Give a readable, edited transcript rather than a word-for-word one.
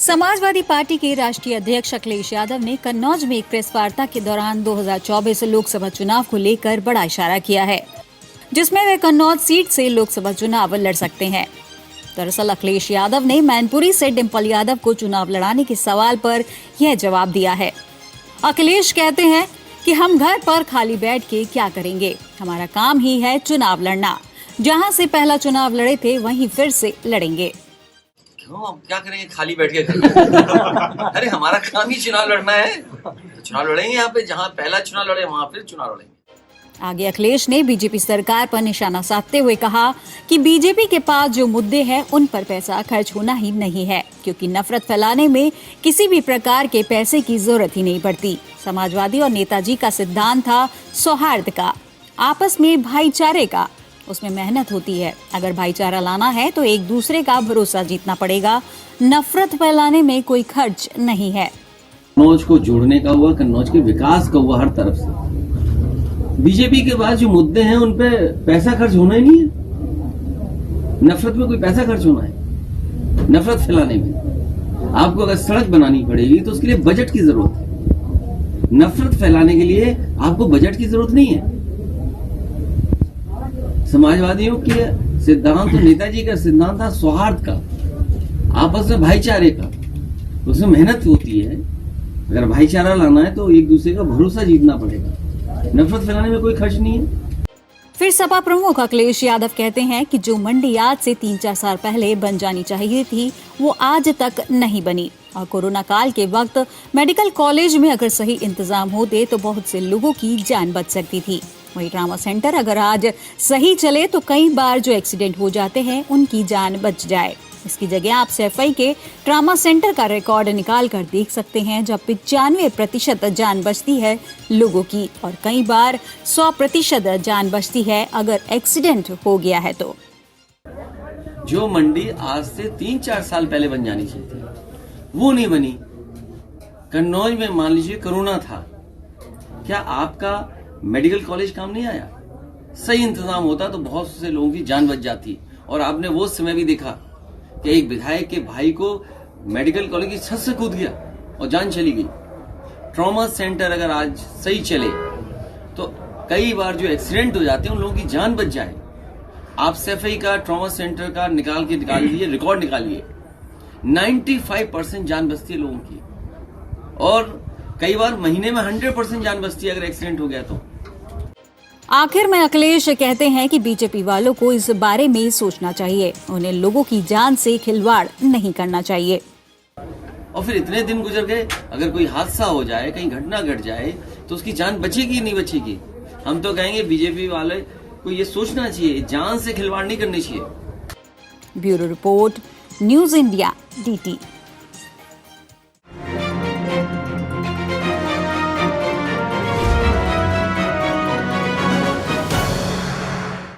Samajwadi party के राष्ट्रीय अध्यक्ष अखिलेश यादव ने कन्नौज में एक प्रेस वार्ता के दौरान 2024 लोकसभा चुनाव को लेकर बड़ा इशारा किया है, जिसमें वे कन्नौज सीट से लोकसभा चुनाव लड़ सकते हैं। दरअसल अखिलेश यादव ने मैनपुरी से डिंपल यादव को चुनाव लड़ाने के सवाल पर यह जवाब दिया है। अखिलेश कहते हैं कि हम घर पर खाली बैठ के क्या करेंगे, हमारा काम ही है चुनाव लड़ना। जहां से पहला चुनाव लड़े थे वहीं फिर से लड़ेंगे। क्यों अब क्या करेंगे खाली बैठ के अरे हमारा काम ही चुनाव लड़ना है, तो चुनाव लड़ेंगे। यहाँ पे जहाँ पहला चुनाव लड़े वहां फिर चुनाव लड़ेंगे। आगे अखिलेश ने बीजेपी सरकार पर निशाना साधते हुए कहा कि बीजेपी के पास जो मुद्दे हैं उन पर पैसा खर्च होना ही नहीं है, क्योंकि नफरत फैलाने में किसी भी प्रकार के पैसे की जरूरत ही नहीं पड़ती। समाजवादी और नेताजी का सिद्धांत था सौहार्द का, आपस में भाईचारे का। उसमें मेहनत होती है। अगर भाईचारा लाना है तो एक दूसरे का भरोसा जीतना पड़ेगा। नफरत फैलाने में कोई खर्च नहीं है। कन्नौज को जोड़ने का हुआ, कन्नौज के विकास का हुआ हर तरफ से। बीजेपी के पास जो मुद्दे हैं उन पे पैसा खर्च होना ही नहीं है। नफरत में कोई पैसा खर्च होना है? नफरत फैलाने में आपको अगर सड़क बनानी पड़ेगी तो उसके लिए बजट की जरूरत है। नफरत फैलाने के लिए आपको बजट की जरूरत नहीं है। समाजवादियों के सिद्धांत तो नेताजी का सिद्धांत था सौहार्द का, आपस में भाईचारे का। उसमें मेहनत होती है। अगर भाईचारा लाना है तो एक दूसरे का भरोसा जीतना पड़ेगा। नफरत फैलाने में कोई खर्च नहीं है। फिर सपा प्रमुख अखिलेश यादव कहते हैं कि जो मंडी आज से 3-4 साल पहले बन जानी चाहिए थी वो आज तक नहीं बनी, और कोरोना काल के वक्त मेडिकल कॉलेज में अगर सही इंतजाम होते तो बहुत से लोगों की जान बच सकती थी। वही ट्रामा सेंटर अगर आज सही चले तो कई बार जो एक्सीडेंट हो जाते हैं उनकी जान बच जाए। इसकी जगह आप सैफई के ट्रामा सेंटर का रिकॉर्ड निकाल कर देख सकते हैं, जब 95% जान बचती है लोगों की, और कई बार 100% जान बचती है अगर एक्सीडेंट हो गया है तो। जो मंडी आज से 3-4 साल पहले बन जानी चाहिए थी वो नहीं बनी। कन्नौज में मान लीजिए कोरोना था, क्या आपका मेडिकल कॉलेज काम नहीं आया? सही इंतजाम होता तो बहुत से लोगों की जान बच जाती। और आपने वो समय भी देखा कि एक विधायक के भाई को मेडिकल कॉलेज की छत से कूद गया और जान चली गई। ट्रॉमा सेंटर अगर आज सही चले तो कई बार जो एक्सीडेंट हो जाते हैं उन लोगों की जान बच जाए। आप सैफई का ट्रॉमा सेंटर का निकाल लीजिए, रिकॉर्ड निकालिए, 95% जान बचती है लोगों की, और कई बार महीने में 100% जान बचती है अगर एक्सीडेंट हो गया तो। आखिर में अखिलेश कहते हैं कि बीजेपी वालों को इस बारे में सोचना चाहिए। उन्हें लोगों की जान से खिलवाड़ नहीं करना चाहिए। और फिर इतने दिन गुजर गए, अगर कोई हादसा हो जाए, कहीं घटना घट जाए तो उसकी जान बचेगी नहीं बचेगी? हम तो कहेंगे बीजेपी वाले को ये सोचना चाहिए, जान से खिलवाड़ नहीं करनी चाहिए। Bureau report, news India, DT।